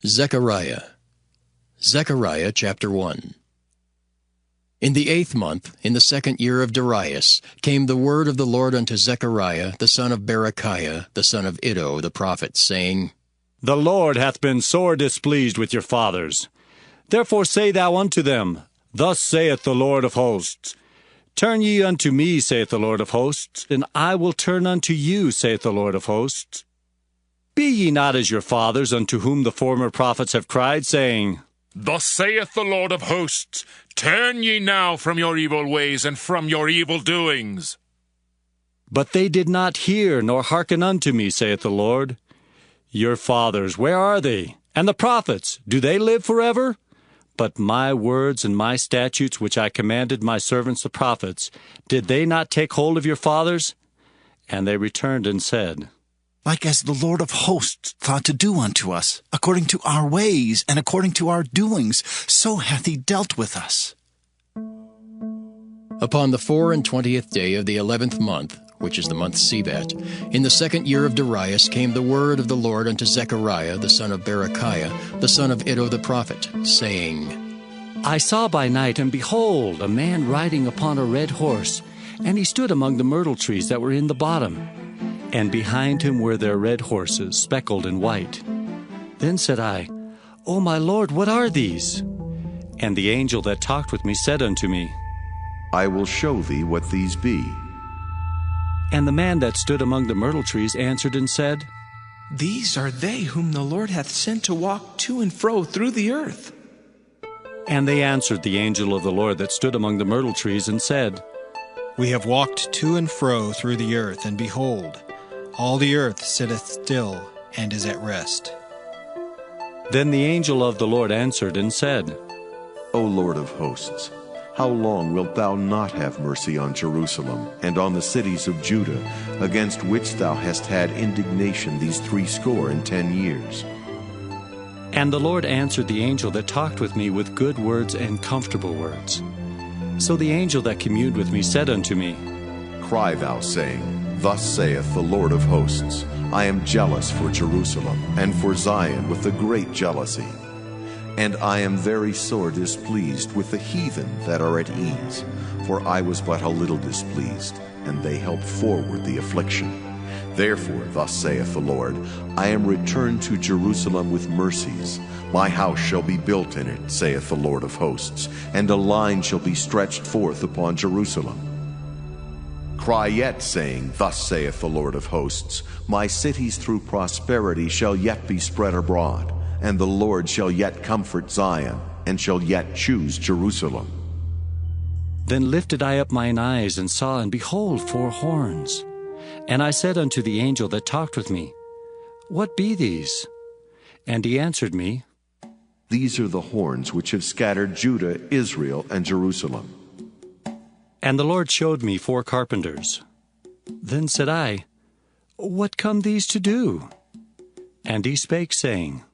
Zechariah. Zechariah chapter 1. In the 8th month, in the 2nd year of Darius, came the word of the Lord unto Zechariah the son of Berechiah, the son of Iddo the prophet, saying, The Lord hath been sore displeased with your fathers. Therefore say thou unto them, Thus saith the Lord of hosts, Turn ye unto me, saith the Lord of hosts, and I will turn unto you, saith the Lord of hosts. Be ye not as your fathers, unto whom the former prophets have cried, saying, Thus saith the Lord of hosts, Turn ye now from your evil ways and from your evil doings. But they did not hear nor hearken unto me, saith the Lord. Your fathers, where are they? And the prophets, do they live forever? But my words and my statutes, which I commanded my servants the prophets, did they not take hold of your fathers? And they returned and said, Like as the Lord of hosts thought to do unto us, according to our ways and according to our doings, so hath he dealt with us. Upon the 24th day of the 11th month, which is the month Sivat, in the 2nd year of Darius came the word of the Lord unto Zechariah the son of Berechiah, the son of Iddo the prophet, saying, I saw by night, and behold, a man riding upon a red horse, and he stood among the myrtle trees that were in the bottom. And behind him were their red horses, speckled and white. Then said I, O my Lord, what are these? And the angel that talked with me said unto me, I will show thee what these be. And the man that stood among the myrtle trees answered and said, These are they whom the Lord hath sent to walk to and fro through the earth. And they answered the angel of the Lord that stood among the myrtle trees and said, We have walked to and fro through the earth, and behold, all the earth sitteth still and is at rest. Then the angel of the Lord answered and said, O Lord of hosts, how long wilt thou not have mercy on Jerusalem and on the cities of Judah, against which thou hast had indignation these 60 years? And the Lord answered the angel that talked with me with good words and comfortable words. So the angel that communed with me said unto me, Cry thou, saying, Thus saith the Lord of hosts, I am jealous for Jerusalem and for Zion with a great jealousy. And I am very sore displeased with the heathen that are at ease, for I was but a little displeased, and they helped forward the affliction. Therefore, thus saith the Lord, I am returned to Jerusalem with mercies. My house shall be built in it, saith the Lord of hosts, and a line shall be stretched forth upon Jerusalem. Cry yet, saying, Thus saith the Lord of hosts, My cities through prosperity shall yet be spread abroad, and the Lord shall yet comfort Zion, and shall yet choose Jerusalem. Then lifted I up mine eyes, and saw, and behold, 4 horns. And I said unto the angel that talked with me, What be these? And he answered me, These are the horns which have scattered Judah, Israel, and Jerusalem. And the Lord showed me 4 carpenters. Then said I, What come these to do? And he spake, saying,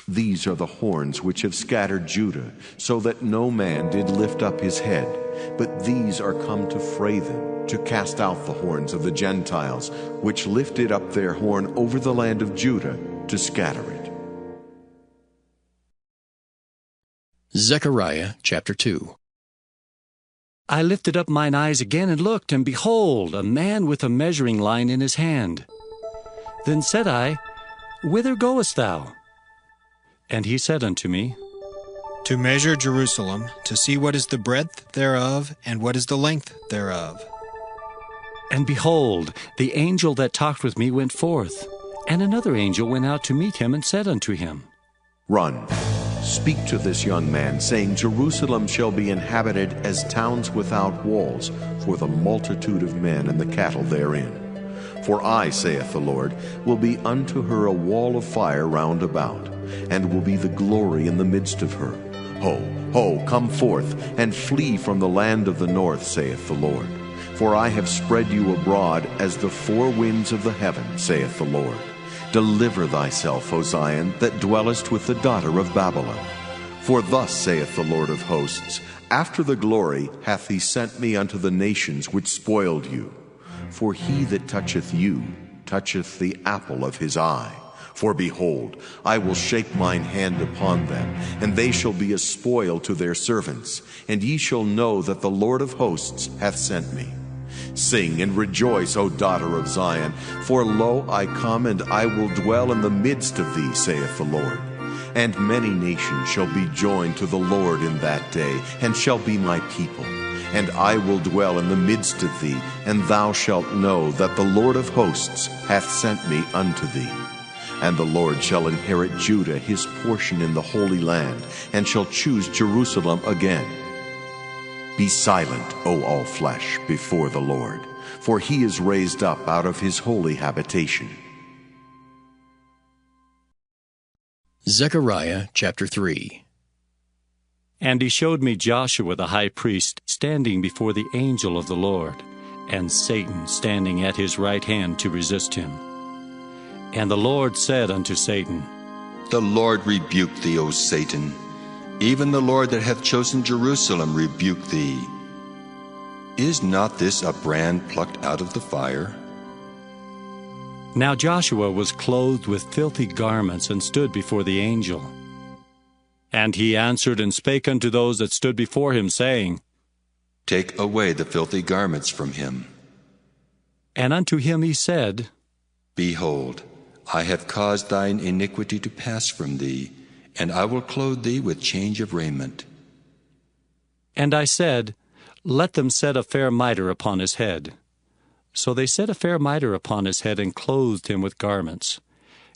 These are the horns which have scattered Judah, so that no man did lift up his head. But these are come to fray them, to cast out the horns of the Gentiles, which lifted up their horn over the land of Judah, to scatter it. Zechariah chapter 2. I lifted up mine eyes again and looked, and behold, a man with a measuring line in his hand. Then said I, Whither goest thou? And he said unto me, To measure Jerusalem, to see what is the breadth thereof, and what is the length thereof. And behold, the angel that talked with me went forth, and another angel went out to meet him, and said unto him, Run, speak to this young man, saying, Jerusalem shall be inhabited as towns without walls, for the multitude of men and the cattle therein. For I, saith the Lord, will be unto her a wall of fire round about, and will be the glory in the midst of her. Ho, ho, come forth, and flee from the land of the north, saith the Lord. For I have spread you abroad as the 4 winds of the heaven, saith the Lord. Deliver thyself, O Zion, that dwellest with the daughter of Babylon. For thus saith the Lord of hosts, After the glory hath he sent me unto the nations which spoiled you. For he that toucheth you toucheth the apple of his eye. For behold, I will shake mine hand upon them, and they shall be a spoil to their servants, and ye shall know that the Lord of hosts hath sent me. Sing and rejoice, O daughter of Zion, for lo, I come, and I will dwell in the midst of thee, saith the Lord. And many nations shall be joined to the Lord in that day, and shall be my people. And I will dwell in the midst of thee, and thou shalt know that the Lord of hosts hath sent me unto thee. And the Lord shall inherit Judah his portion in the Holy Land, and shall choose Jerusalem again. Be silent, O all flesh, before the Lord, for he is raised up out of his holy habitation. Zechariah chapter 3. And he showed me Joshua the high priest standing before the angel of the Lord, and Satan standing at his right hand to resist him. And the Lord said unto Satan, The Lord rebuke thee, O Satan. Even the Lord that hath chosen Jerusalem rebuke thee. Is not this a brand plucked out of the fire? Now Joshua was clothed with filthy garments, and stood before the angel. And he answered and spake unto those that stood before him, saying, Take away the filthy garments from him. And unto him he said, Behold, I have caused thine iniquity to pass from thee, and I will clothe thee with change of raiment. And I said, Let them set a fair mitre upon his head. So they set a fair mitre upon his head, and clothed him with garments.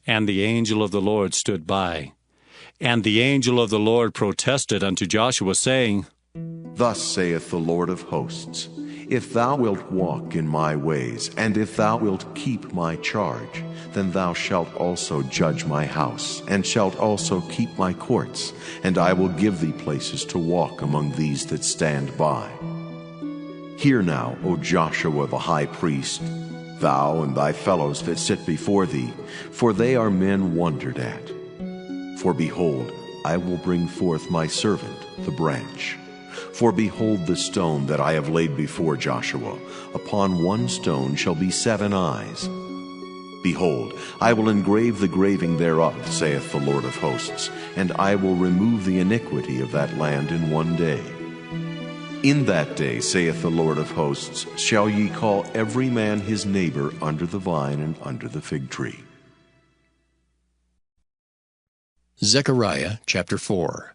And the angel of the Lord stood by. And the angel of the Lord protested unto Joshua, saying, Thus saith the Lord of hosts, If thou wilt walk in my ways, and if thou wilt keep my charge, then thou shalt also judge my house, and shalt also keep my courts, and I will give thee places to walk among these that stand by. Hear now, O Joshua the high priest, thou and thy fellows that sit before thee, for they are men wondered at. For behold, I will bring forth my servant, the branch. For behold the stone that I have laid before Joshua. Upon one stone shall be 7 eyes. Behold, I will engrave the graving thereof, saith the Lord of hosts, and I will remove the iniquity of that land in one day. In that day, saith the Lord of hosts, shall ye call every man his neighbor under the vine and under the fig tree. Zechariah chapter 4.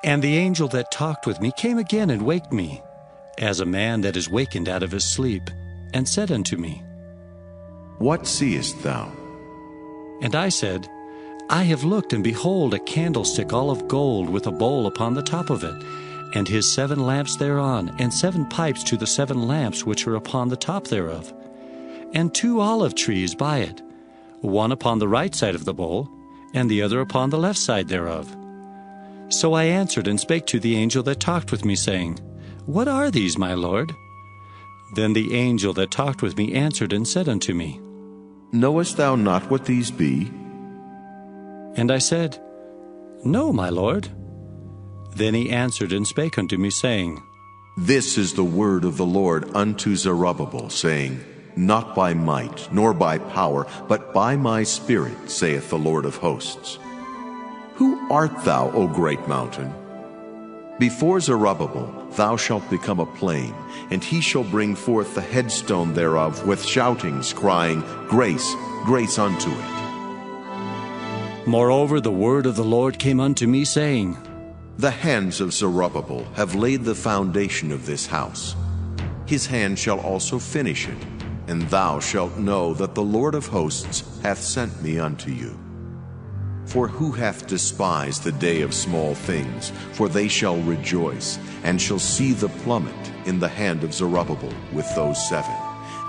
And the angel that talked with me came again and waked me, as a man that is wakened out of his sleep, and said unto me, What seest thou? And I said, I have looked, and behold, a candlestick all of gold, with a bowl upon the top of it, and his 7 lamps thereon, and 7 pipes to the 7 lamps which are upon the top thereof, and 2 olive trees by it, one upon the right side of the bowl, and the other upon the left side thereof. So I answered and spake to the angel that talked with me, saying, What are these, my Lord? Then the angel that talked with me answered and said unto me, Knowest thou not what these be? And I said, No, my Lord. Then he answered and spake unto me, saying, This is the word of the Lord unto Zerubbabel, saying, Not by might, nor by power, but by my Spirit, saith the Lord of hosts. Who art thou, O great mountain? Before Zerubbabel thou shalt become a plain, and he shall bring forth the headstone thereof with shoutings, crying, Grace, grace unto it. Moreover, the word of the Lord came unto me, saying, The hands of Zerubbabel have laid the foundation of this house. His hand shall also finish it, and thou shalt know that the Lord of hosts hath sent me unto you. For who hath despised the day of small things? For they shall rejoice, and shall see the plummet in the hand of Zerubbabel with those 7.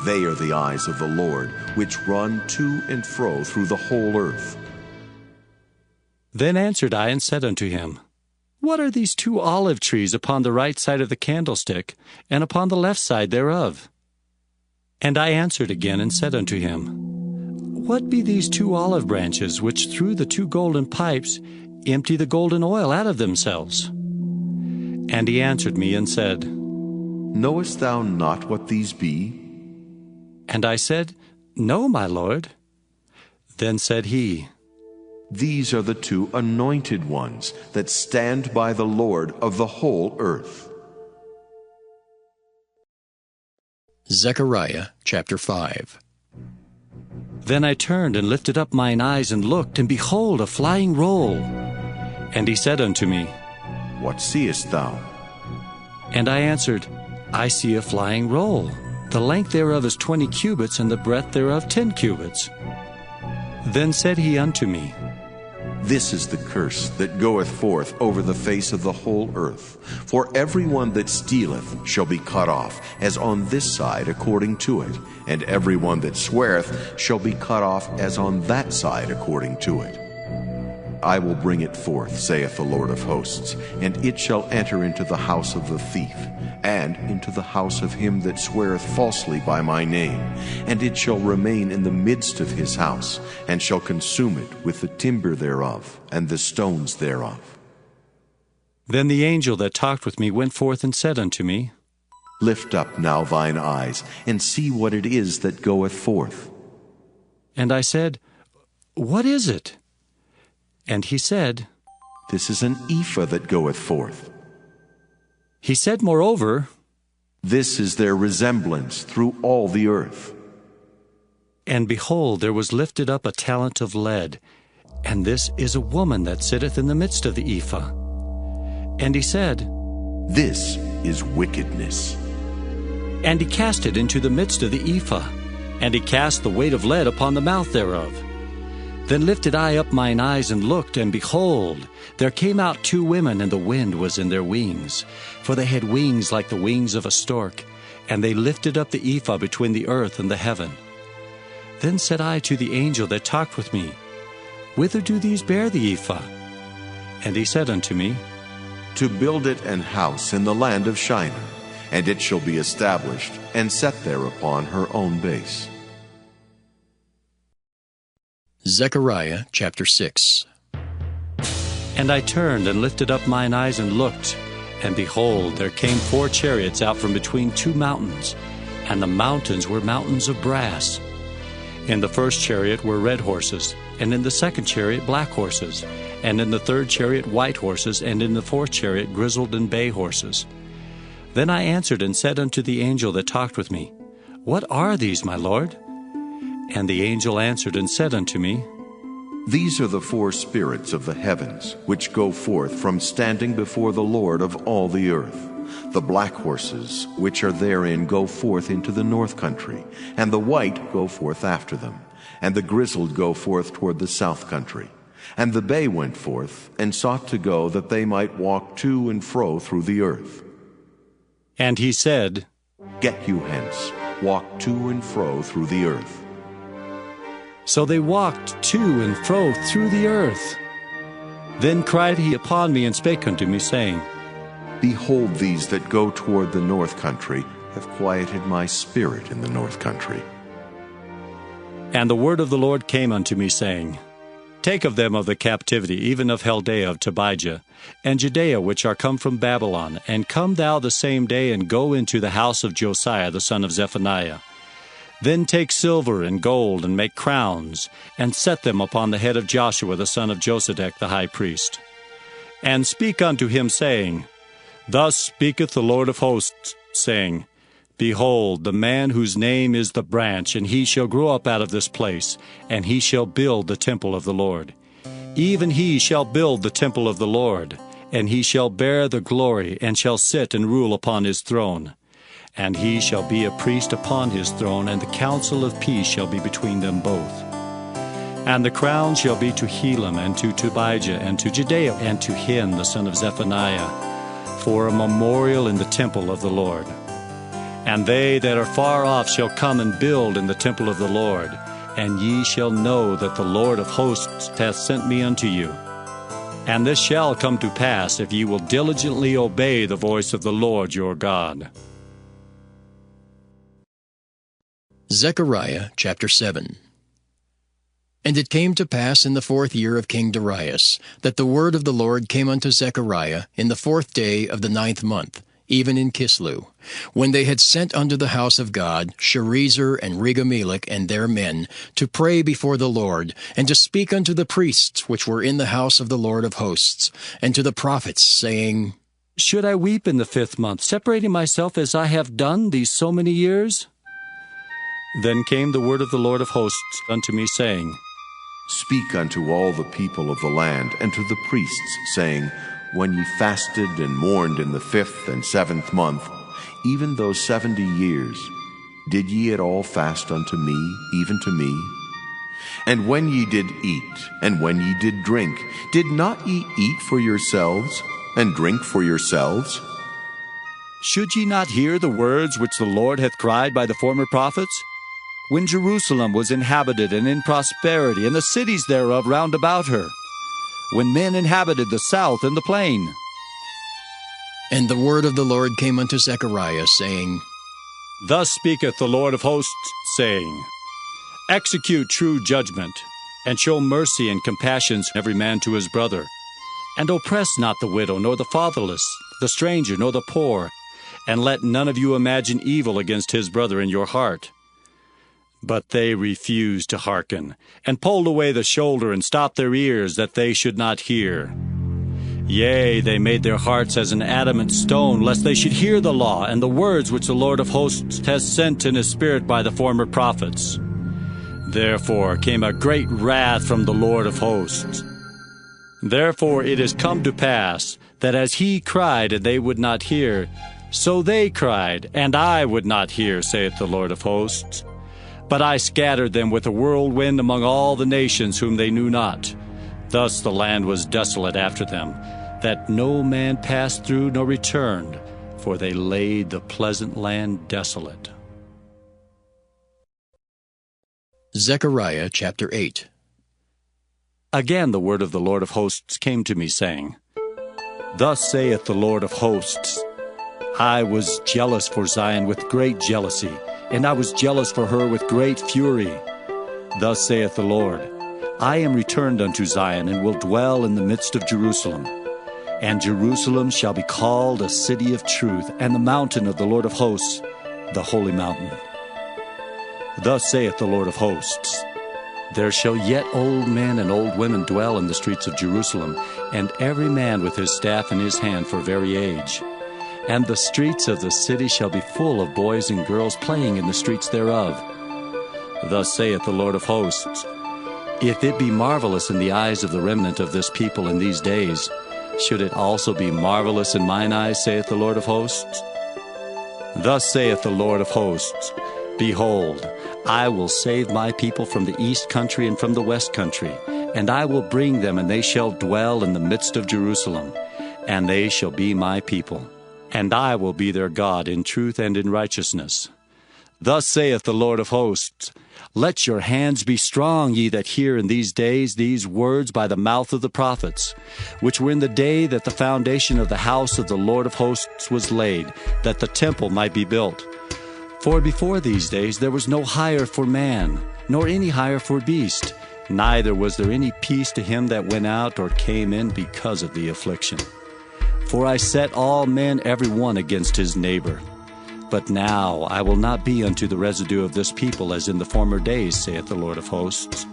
They are the eyes of the Lord, which run to and fro through the whole earth. Then answered I and said unto him, What are these 2 olive trees upon the right side of the candlestick, and upon the left side thereof? And I answered again and said unto him, What be these 2 olive branches, which through the 2 golden pipes empty the golden oil out of themselves? And he answered me and said, Knowest thou not what these be? And I said, No, my Lord. Then said he, These are the two anointed ones that stand by the Lord of the whole earth. Zechariah chapter 5. Then I turned and lifted up mine eyes and looked, and behold, a flying roll. And he said unto me, What seest thou? And I answered, I see a flying roll. The length thereof is 20 cubits, and the breadth thereof 10 cubits. Then said he unto me, This is the curse that goeth forth over the face of the whole earth. For every one that stealeth shall be cut off, as on this side according to it, and every one that sweareth shall be cut off, as on that side according to it. I will bring it forth, saith the Lord of hosts, and it shall enter into the house of the thief, and into the house of him that sweareth falsely by my name, and it shall remain in the midst of his house, and shall consume it with the timber thereof, and the stones thereof. Then the angel that talked with me went forth and said unto me, Lift up now thine eyes, and see what it is that goeth forth. And I said, What is it? And he said, This is an ephah that goeth forth. He said moreover, This is their resemblance through all the earth. And behold, there was lifted up a talent of lead, and this is a woman that sitteth in the midst of the ephah. And he said, This is wickedness. And he cast it into the midst of the ephah, and he cast the weight of lead upon the mouth thereof. Then lifted I up mine eyes and looked, and behold, there came out two women, and the wind was in their wings. For they had wings like the wings of a stork, and they lifted up the ephah between the earth and the heaven. Then said I to the angel that talked with me, Whither do these bear the ephah? And he said unto me, To build it an house in the land of Shinar, and it shall be established, and set there upon her own base. Zechariah chapter 6. And I turned and lifted up mine eyes and looked, and behold, there came 4 chariots out from between 2 mountains, and the mountains were mountains of brass. In the first chariot were red horses, and in the second chariot black horses, and in the third chariot white horses, and in the fourth chariot grizzled and bay horses. Then I answered and said unto the angel that talked with me, What are these, my Lord? And the angel answered and said unto me, These are the 4 spirits of the heavens, which go forth from standing before the Lord of all the earth. The black horses, which are therein, go forth into the north country, and the white go forth after them, and the grizzled go forth toward the south country. And the bay went forth, and sought to go, that they might walk to and fro through the earth. And he said, Get you hence, walk to and fro through the earth. So they walked to and fro through the earth. Then cried he upon me and spake unto me, saying, Behold, these that go toward the north country have quieted my spirit in the north country. And the word of the Lord came unto me, saying, Take of them of the captivity, even of Chaldea of Tobijah, and Judea, which are come from Babylon, and come thou the same day, and go into the house of Josiah the son of Zephaniah. Then take silver and gold, and make crowns, and set them upon the head of Joshua the son of Josedech the high priest. And speak unto him, saying, Thus speaketh the Lord of hosts, saying, Behold, the man whose name is the branch, and he shall grow up out of this place, and he shall build the temple of the Lord. Even he shall build the temple of the Lord, and he shall bear the glory, and shall sit and rule upon his throne. And he shall be a priest upon his throne, and the counsel of peace shall be between them both. And the crown shall be to Helam, and to Tobijah, and to Judea, and to Hin the son of Zephaniah, for a memorial in the temple of the Lord. And they that are far off shall come and build in the temple of the Lord, and ye shall know that the Lord of hosts hath sent me unto you. And this shall come to pass, if ye will diligently obey the voice of the Lord your God. Zechariah chapter 7. And it came to pass in the 4th year of King Darius, that the word of the Lord came unto Zechariah in the 4th day of the 9th month, even in Kislev, when they had sent unto the house of God Sherezer and Regamelech and their men, to pray before the Lord, and to speak unto the priests which were in the house of the Lord of hosts, and to the prophets, saying, Should I weep in the 5th month, separating myself as I have done these so many years? Then came the word of the Lord of hosts unto me, saying, Speak unto all the people of the land, and to the priests, saying, When ye fasted and mourned in the 5th and 7th month, even those 70 years, did ye at all fast unto me, even to me? And when ye did eat, and when ye did drink, did not ye eat for yourselves, and drink for yourselves? Should ye not hear the words which the Lord hath cried by the former prophets? When Jerusalem was inhabited and in prosperity, and the cities thereof round about her, when men inhabited the south and the plain. And the word of the Lord came unto Zechariah, saying, Thus speaketh the Lord of hosts, saying, Execute true judgment, and show mercy and compassion every man to his brother, and oppress not the widow, nor the fatherless, the stranger, nor the poor, and let none of you imagine evil against his brother in your heart. But they refused to hearken, and pulled away the shoulder, and stopped their ears, that they should not hear. Yea, they made their hearts as an adamant stone, lest they should hear the law, and the words which the Lord of hosts has sent in his Spirit by the former prophets. Therefore came a great wrath from the Lord of hosts. Therefore it is come to pass, that as he cried, and they would not hear, so they cried, and I would not hear, saith the Lord of hosts. But I scattered them with a whirlwind among all the nations whom they knew not. Thus the land was desolate after them, that no man passed through nor returned, for they laid the pleasant land desolate. Zechariah chapter 8. Again the word of the Lord of hosts came to me, saying, Thus saith the Lord of hosts, I was jealous for Zion with great jealousy, and I was jealous for her with great fury. Thus saith the Lord, I am returned unto Zion, and will dwell in the midst of Jerusalem. And Jerusalem shall be called a city of truth, and the mountain of the Lord of hosts, the holy mountain. Thus saith the Lord of hosts, There shall yet old men and old women dwell in the streets of Jerusalem, and every man with his staff in his hand for very age. And the streets of the city shall be full of boys and girls playing in the streets thereof. Thus saith the Lord of hosts, If it be marvelous in the eyes of the remnant of this people in these days, should it also be marvelous in mine eyes, saith the Lord of hosts? Thus saith the Lord of hosts, Behold, I will save my people from the east country and from the west country, and I will bring them, and they shall dwell in the midst of Jerusalem, and they shall be my people. And I will be their God in truth and in righteousness. Thus saith the Lord of hosts, Let your hands be strong, ye that hear in these days these words by the mouth of the prophets, which were in the day that the foundation of the house of the Lord of hosts was laid, that the temple might be built. For before these days there was no hire for man, nor any hire for beast, neither was there any peace to him that went out or came in because of the affliction. For I set all men every one against his neighbor. But now I will not be unto the residue of this people as in the former days, saith the Lord of hosts.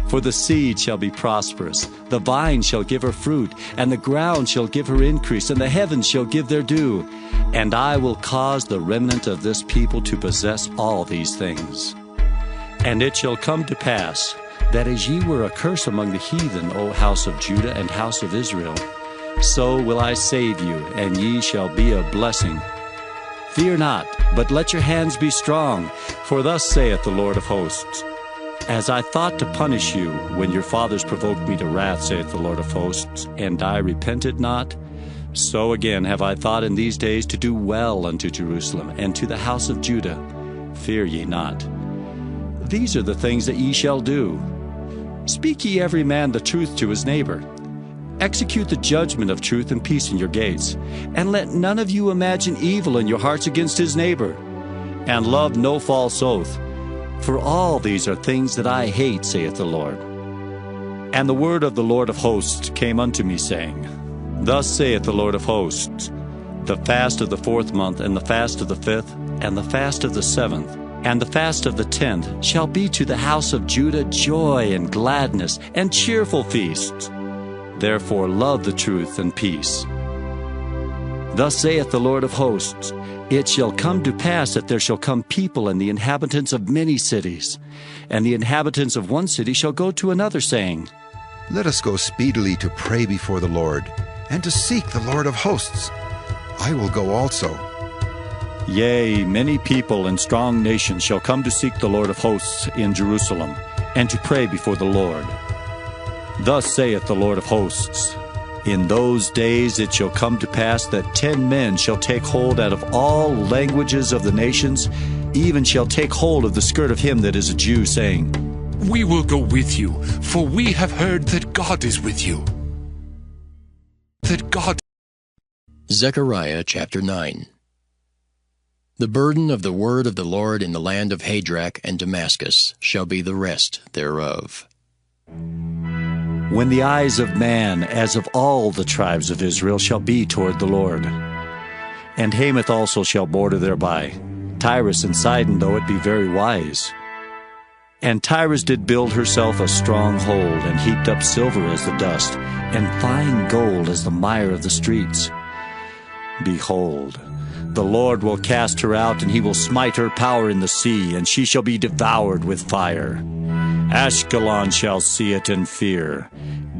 For the seed shall be prosperous, the vine shall give her fruit, and the ground shall give her increase, and the heavens shall give their dew. And I will cause the remnant of this people to possess all these things. And it shall come to pass, that as ye were a curse among the heathen, O house of Judah and house of Israel, so will I save you, and ye shall be a blessing. Fear not, but let your hands be strong, for thus saith the Lord of hosts, As I thought to punish you when your fathers provoked me to wrath, saith the Lord of hosts, and I repented not, so again have I thought in these days to do well unto Jerusalem and to the house of Judah. Fear ye not. These are the things that ye shall do. Speak ye every man the truth to his neighbor. Execute the judgment of truth and peace in your gates, and let none of you imagine evil in your hearts against his neighbor. And love no false oath, for all these are things that I hate, saith the Lord. And the word of the Lord of hosts came unto me, saying, Thus saith the Lord of hosts, The fast of the 4th month, and the fast of the 5th, and the fast of the 7th, and the fast of the 10th shall be to the house of Judah joy and gladness and cheerful feasts. Therefore love the truth and peace. Thus saith the Lord of hosts, It shall come to pass that there shall come people and the inhabitants of many cities, and the inhabitants of one city shall go to another, saying, Let us go speedily to pray before the Lord, and to seek the Lord of hosts. I will go also. Yea, many people and strong nations shall come to seek the Lord of hosts in Jerusalem, and to pray before the Lord. Thus saith the Lord of hosts, In those days it shall come to pass that 10 men shall take hold out of all languages of the nations, even shall take hold of the skirt of him that is a Jew, saying, We will go with you, for we have heard that God is with you. That God. Zechariah chapter 9. The burden of the word of the Lord in the land of Hadrach and Damascus shall be the rest thereof. When the eyes of man, as of all the tribes of Israel, shall be toward the Lord. And Hamath also shall border thereby, Tyrus and Sidon, though it be very wise. And Tyrus did build herself a strong hold, and heaped up silver as the dust, and fine gold as the mire of the streets. Behold, the Lord will cast her out, and he will smite her power in the sea, and she shall be devoured with fire. Ashkelon shall see it and fear.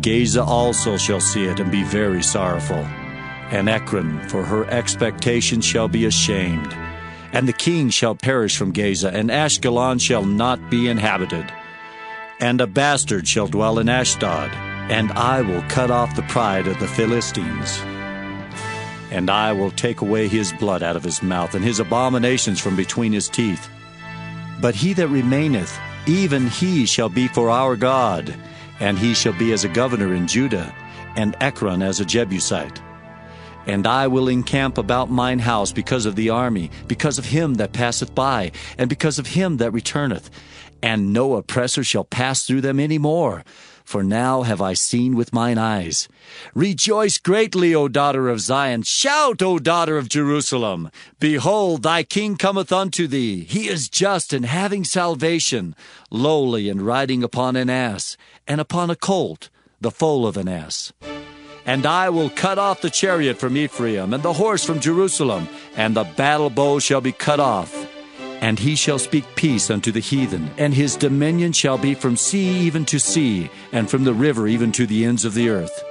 Gaza also shall see it and be very sorrowful. And Ekron, for her expectation, shall be ashamed. And the king shall perish from Gaza, and Ashkelon shall not be inhabited. And a bastard shall dwell in Ashdod, and I will cut off the pride of the Philistines. And I will take away his blood out of his mouth, and his abominations from between his teeth. But he that remaineth, even he shall be for our God, and he shall be as a governor in Judah, and Ekron as a Jebusite. And I will encamp about mine house because of the army, because of him that passeth by, and because of him that returneth. And no oppressor shall pass through them any more. For now have I seen with mine eyes. Rejoice greatly, O daughter of Zion. Shout, O daughter of Jerusalem. Behold, thy king cometh unto thee. He is just and having salvation, lowly and riding upon an ass, and upon a colt, the foal of an ass. And I will cut off the chariot from Ephraim, and the horse from Jerusalem, and the battle bow shall be cut off. And he shall speak peace unto the heathen, and his dominion shall be from sea even to sea, and from the river even to the ends of the earth.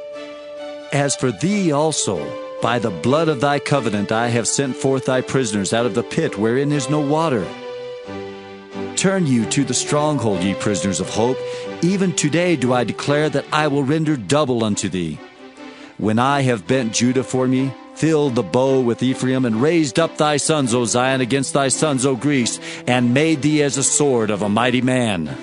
As for thee also, by the blood of thy covenant I have sent forth thy prisoners out of the pit wherein is no water. Turn you to the stronghold, ye prisoners of hope. Even today do I declare that I will render double unto thee. When I have bent Judah for me, filled the bow with Ephraim, and raised up thy sons, O Zion, against thy sons, O Greece, and made thee as a sword of a mighty man.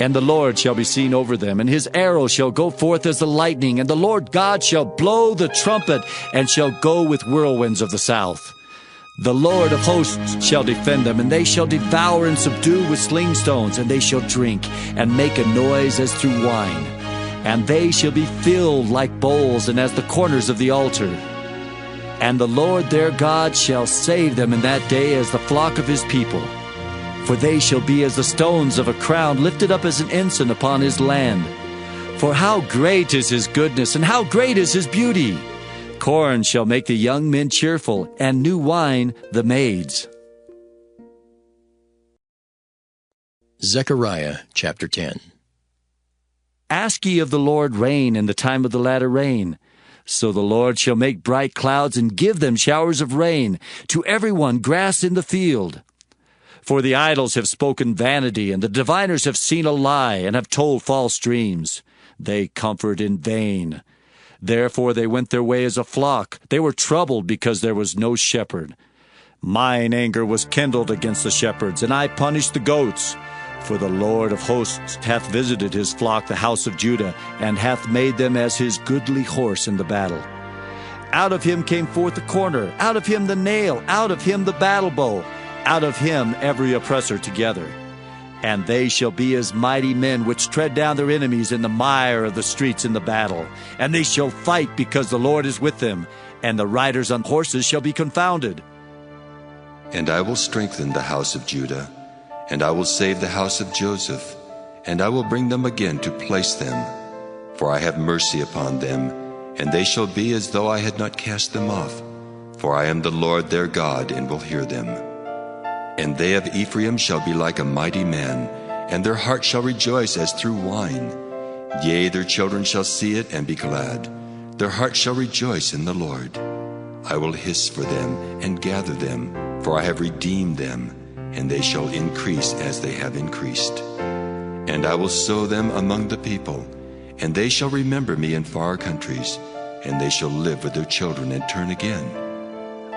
And the Lord shall be seen over them, and his arrow shall go forth as the lightning, and the Lord God shall blow the trumpet, and shall go with whirlwinds of the south. The Lord of hosts shall defend them, and they shall devour and subdue with sling stones, and they shall drink, and make a noise as through wine. And they shall be filled like bowls, and as the corners of the altar. And the Lord their God shall save them in that day as the flock of his people. For they shall be as the stones of a crown, lifted up as an ensign upon his land. For how great is his goodness, and how great is his beauty! Corn shall make the young men cheerful, and new wine the maids. Zechariah chapter 10. Ask ye of the Lord rain in the time of the latter rain. So the Lord shall make bright clouds, and give them showers of rain, to every one grass in the field. For the idols have spoken vanity, and the diviners have seen a lie, and have told false dreams. They comfort in vain. Therefore they went their way as a flock. They were troubled because there was no shepherd. Mine anger was kindled against the shepherds, and I punished the goats. For the Lord of hosts hath visited his flock, the house of Judah, and hath made them as his goodly horse in the battle. Out of him came forth the corner, out of him the nail, out of him the battle bow, out of him every oppressor together. And they shall be as mighty men which tread down their enemies in the mire of the streets in the battle. And they shall fight because the Lord is with them, and the riders on horses shall be confounded. And I will strengthen the house of Judah, and I will save the house of Joseph, and I will bring them again to place them. For I have mercy upon them, and they shall be as though I had not cast them off. For I am the Lord their God, and will hear them. And they of Ephraim shall be like a mighty man, and their heart shall rejoice as through wine. Yea, their children shall see it and be glad. Their heart shall rejoice in the Lord. I will hiss for them and gather them, for I have redeemed them, and they shall increase as they have increased. And I will sow them among the people, and they shall remember me in far countries, and they shall live with their children and turn again.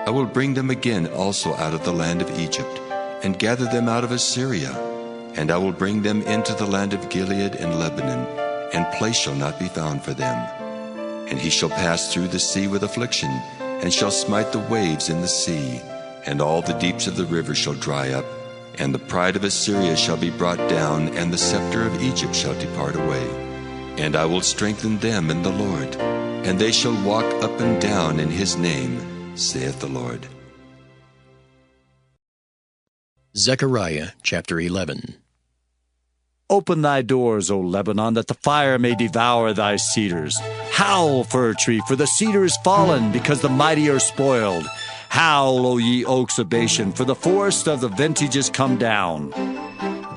I will bring them again also out of the land of Egypt, and gather them out of Assyria. And I will bring them into the land of Gilead and Lebanon, and place shall not be found for them. And he shall pass through the sea with affliction, and shall smite the waves in the sea, and all the deeps of the river shall dry up, and the pride of Assyria shall be brought down, and the scepter of Egypt shall depart away. And I will strengthen them in the Lord, and they shall walk up and down in his name, saith the Lord. Zechariah chapter 11. Open thy doors, O Lebanon, that the fire may devour thy cedars. Howl, fir tree, for the cedar is fallen, because the mighty are spoiled. Howl, O ye oaks of Bashan, for the forest of the vintage is come down.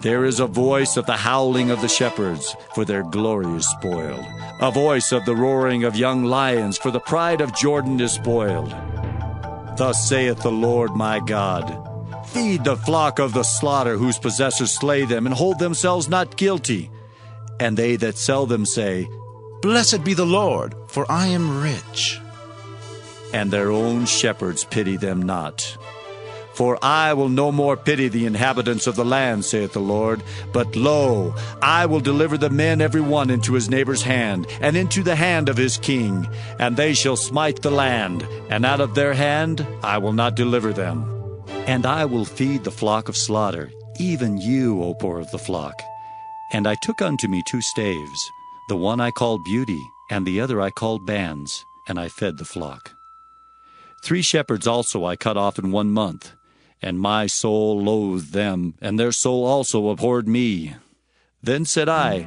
There is a voice of the howling of the shepherds, for their glory is spoiled. A voice of the roaring of young lions, for the pride of Jordan is spoiled. Thus saith the Lord my God, feed the flock of the slaughter, whose possessors slay them, and hold themselves not guilty. And they that sell them say, Blessed be the Lord, for I am rich. And their own shepherds pity them not. For I will no more pity the inhabitants of the land, saith the Lord. But lo, I will deliver the men every one into his neighbor's hand, and into the hand of his king. And they shall smite the land, and out of their hand I will not deliver them. And I will feed the flock of slaughter, even you, O poor of the flock. And I took unto me 2 staves, the one I called Beauty, and the other I called Bands, and I fed the flock. 3 shepherds also I cut off in 1 month, and my soul loathed them, and their soul also abhorred me. Then said I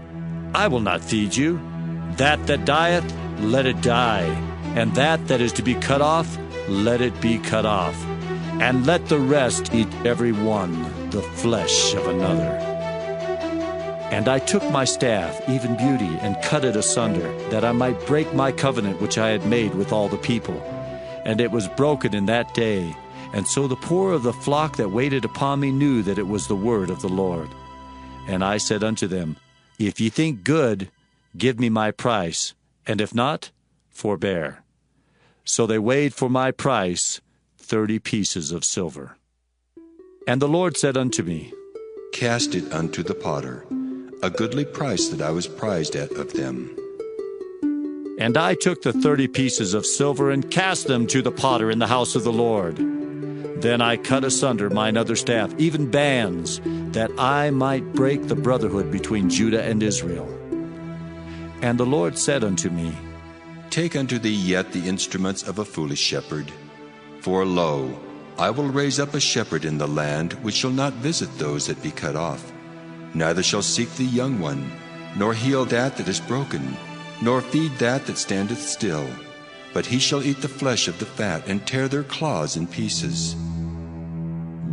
will not feed you. That dieth, let it die, and that is to be cut off, let it be cut off. And let the rest eat every one the flesh of another. And I took my staff, even Beauty, and cut it asunder, that I might break my covenant which I had made with all the people. And it was broken in that day. And so the poor of the flock that waited upon me knew that it was the word of the Lord. And I said unto them, If ye think good, give me my price, and if not, forbear. So they weighed for my price 30 pieces of silver. And the Lord said unto me, Cast it unto the potter, a goodly price that I was prized at of them. And I took the 30 pieces of silver, and cast them to the potter in the house of the Lord. Then I cut asunder mine other staff, even Bands, that I might break the brotherhood between Judah and Israel. And the Lord said unto me, Take unto thee yet the instruments of a foolish shepherd. For lo, I will raise up a shepherd in the land, which shall not visit those that be cut off, neither shall seek the young one, nor heal that is broken, nor feed that standeth still. But he shall eat the flesh of the fat, and tear their claws in pieces.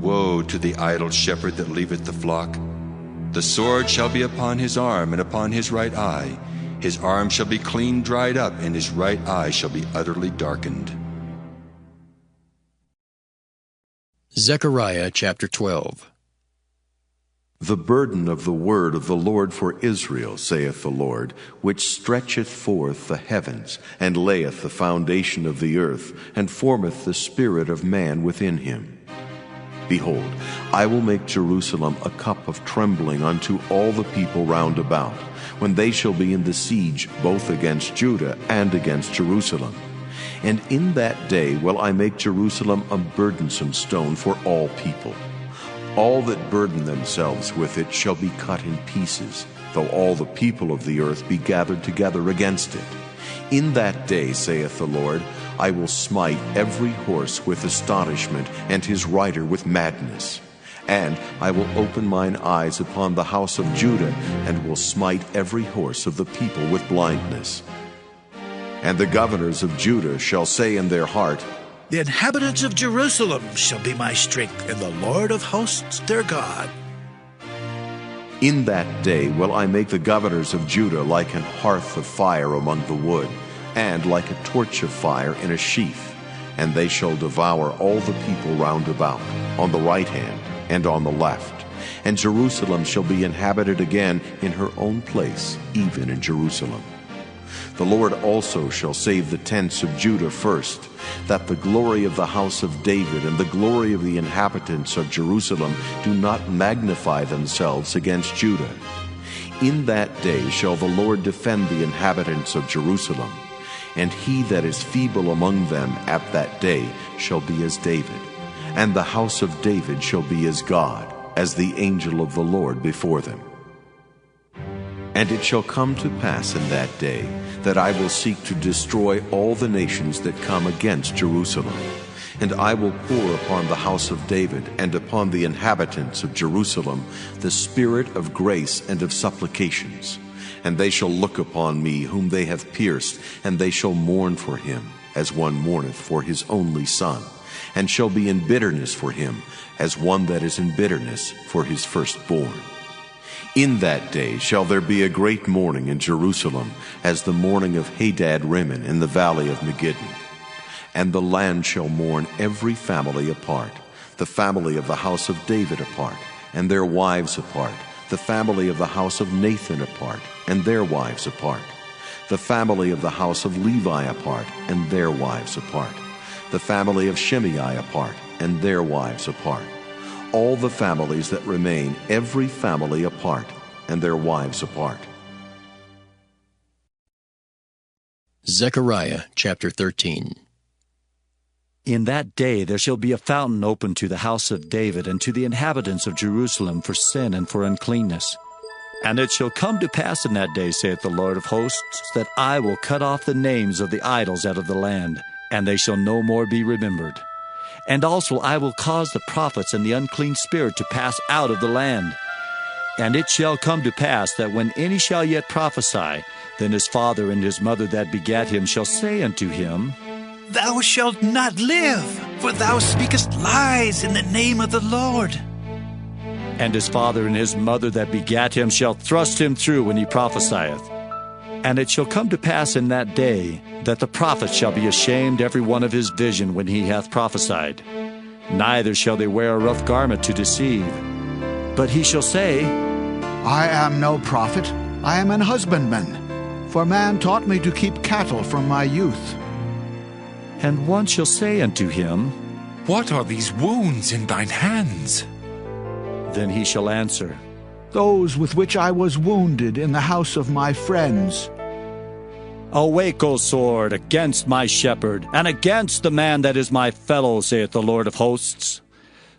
Woe to the idle shepherd that leaveth the flock! The sword shall be upon his arm, and upon his right eye. His arm shall be clean dried up, and his right eye shall be utterly darkened. Zechariah chapter 12. The burden of the word of the Lord for Israel, saith the Lord, which stretcheth forth the heavens, and layeth the foundation of the earth, and formeth the spirit of man within him. Behold, I will make Jerusalem a cup of trembling unto all the people round about, when they shall be in the siege both against Judah and against Jerusalem. And in that day will I make Jerusalem a burdensome stone for all people. all that burden themselves with it shall be cut in pieces, though all the people of the earth be gathered together against it. In that day, saith the Lord, I will smite every horse with astonishment, and his rider with madness. And I will open mine eyes upon the house of Judah, and will smite every horse of the people with blindness. And the governors of Judah shall say in their heart, The inhabitants of Jerusalem shall be my strength, and the Lord of hosts their God. In that day will I make the governors of Judah like an hearth of fire among the wood, and like a torch of fire in a sheath. And they shall devour all the people round about, on the right hand and on the left. And Jerusalem shall be inhabited again in her own place, even in Jerusalem. The Lord also shall save the tents of Judah first, that the glory of the house of David and the glory of the inhabitants of Jerusalem do not magnify themselves against Judah. In that day shall the Lord defend the inhabitants of Jerusalem, and he that is feeble among them at that day shall be as David, and the house of David shall be as God, as the angel of the Lord before them. And it shall come to pass in that day that I will seek to destroy all the nations that come against Jerusalem. And I will pour upon the house of David and upon the inhabitants of Jerusalem the spirit of grace and of supplications. And they shall look upon me whom they have pierced, and they shall mourn for him, as one mourneth for his only son, and shall be in bitterness for him, as one that is in bitterness for his firstborn. In that day shall there be a great mourning in Jerusalem, as the mourning of Hadad-rimmon in the valley of Megiddo. And the land shall mourn every family apart, the family of the house of David apart, and their wives apart, the family of the house of Nathan apart, and their wives apart, the family of the house of Levi apart, and their wives apart, the family of Shimei apart, and their wives apart, all the families that remain, every family apart, and their wives apart. Zechariah chapter 13. In that day there shall be a fountain opened to the house of David and to the inhabitants of Jerusalem for sin and for uncleanness. And it shall come to pass in that day, saith the Lord of hosts, that I will cut off the names of the idols out of the land, and they shall no more be remembered. And also I will cause the prophets and the unclean spirit to pass out of the land. And it shall come to pass that when any shall yet prophesy, then his father and his mother that begat him shall say unto him, Thou shalt not live, for thou speakest lies in the name of the Lord. And his father and his mother that begat him shall thrust him through when he prophesieth. And it shall come to pass in that day that the prophet shall be ashamed every one of his vision when he hath prophesied. Neither shall they wear a rough garment to deceive. But he shall say, I am no prophet, I am an husbandman, for man taught me to keep cattle from my youth. And one shall say unto him, What are these wounds in thine hands? Then he shall answer, Those with which I was wounded in the house of my friends. Awake, O sword, against my shepherd, and against the man that is my fellow, saith the Lord of hosts.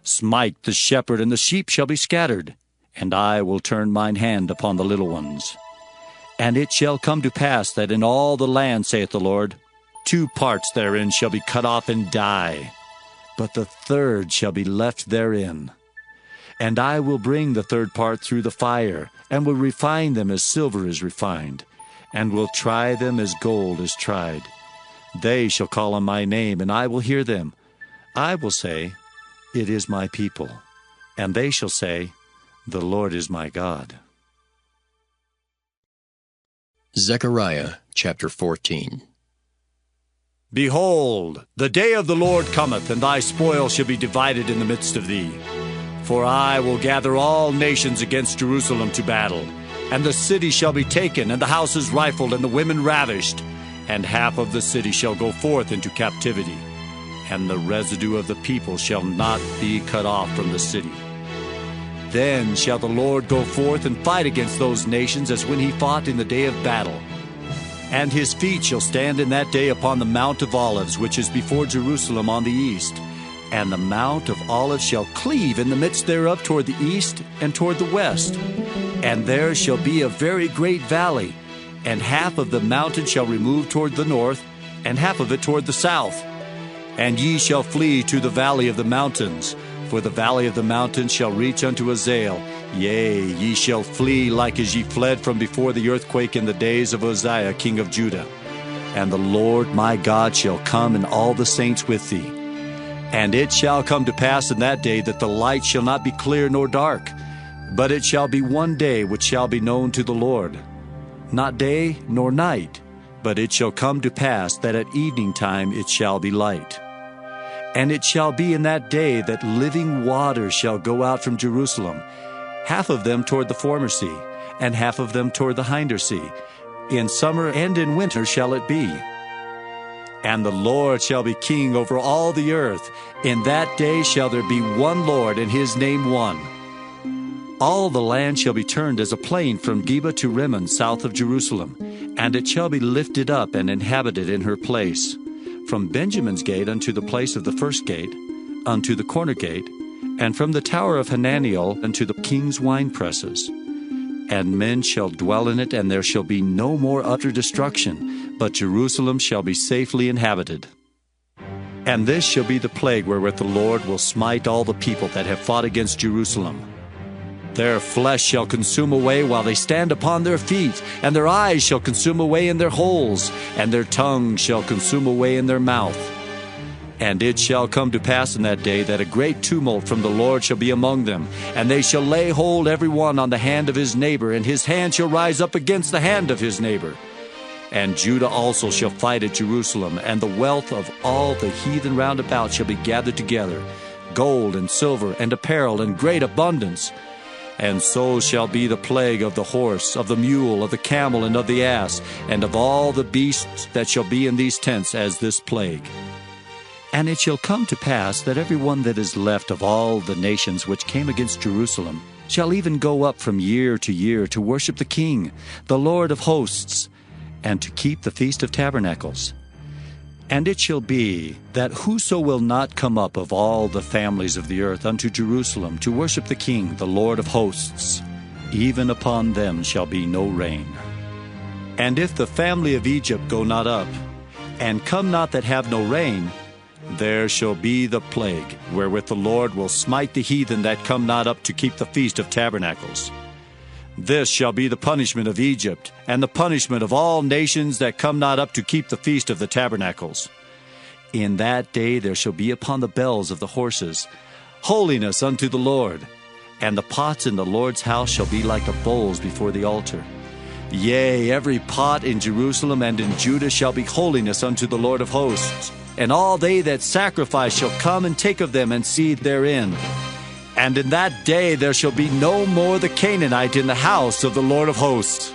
Smite the shepherd, and the sheep shall be scattered, and I will turn mine hand upon the little ones. And it shall come to pass that in all the land, saith the Lord, 2 parts therein shall be cut off and die, but the third shall be left therein. And I will bring the third part through the fire, and will refine them as silver is refined, and will try them as gold is tried. They shall call on my name, and I will hear them. I will say, It is my people. And they shall say, The Lord is my God. Zechariah chapter 14. Behold, the day of the Lord cometh, and thy spoil shall be divided in the midst of thee. For I will gather all nations against Jerusalem to battle, and the city shall be taken, and the houses rifled, and the women ravished, and half of the city shall go forth into captivity, and the residue of the people shall not be cut off from the city. Then shall the Lord go forth and fight against those nations as when he fought in the day of battle. And his feet shall stand in that day upon the Mount of Olives, which is before Jerusalem on the east. And the Mount of Olives shall cleave in the midst thereof toward the east and toward the west. And there shall be a very great valley, and half of the mountain shall remove toward the north, and half of it toward the south. And ye shall flee to the valley of the mountains, for the valley of the mountains shall reach unto Azael. Yea, ye shall flee like as ye fled from before the earthquake in the days of Uzziah king of Judah. And the Lord my God shall come, and all the saints with thee. And it shall come to pass in that day that the light shall not be clear nor dark, but it shall be one day which shall be known to the Lord, not day nor night, but it shall come to pass that at evening time it shall be light. And it shall be in that day that living waters shall go out from Jerusalem, half of them toward the former sea, and half of them toward the hinder sea. In summer and in winter shall it be. And the Lord shall be king over all the earth. In that day shall there be one Lord, and his name one. All the land shall be turned as a plain from Geba to Rimmon, south of Jerusalem, and it shall be lifted up and inhabited in her place. From Benjamin's gate unto the place of the first gate, unto the corner gate, and from the tower of Hananiel unto the king's winepresses. And men shall dwell in it, and there shall be no more utter destruction, but Jerusalem shall be safely inhabited. And this shall be the plague wherewith the Lord will smite all the people that have fought against Jerusalem. Their flesh shall consume away while they stand upon their feet, and their eyes shall consume away in their holes, and their tongue shall consume away in their mouth. And it shall come to pass in that day that a great tumult from the Lord shall be among them, and they shall lay hold every one on the hand of his neighbor, and his hand shall rise up against the hand of his neighbor. And Judah also shall fight at Jerusalem, and the wealth of all the heathen round about shall be gathered together, gold and silver and apparel in great abundance. And so shall be the plague of the horse, of the mule, of the camel, and of the ass, and of all the beasts that shall be in these tents as this plague. And it shall come to pass that every one that is left of all the nations which came against Jerusalem shall even go up from year to worship the King, the Lord of hosts, and to keep the Feast of Tabernacles. And it shall be that whoso will not come up of all the families of the earth unto Jerusalem to worship the King, the Lord of hosts, even upon them shall be no rain. And if the family of Egypt go not up, and come not that have no rain, there shall be the plague, wherewith the Lord will smite the heathen that come not up to keep the Feast of Tabernacles. This shall be the punishment of Egypt, and the punishment of all nations that come not up to keep the Feast of the Tabernacles. In that day there shall be upon the bells of the horses holiness unto the Lord, and the pots in the Lord's house shall be like the bowls before the altar. Yea, every pot in Jerusalem and in Judah shall be holiness unto the Lord of hosts. And all they that sacrifice shall come and take of them and seethe therein. And in that day there shall be no more the Canaanite in the house of the Lord of hosts.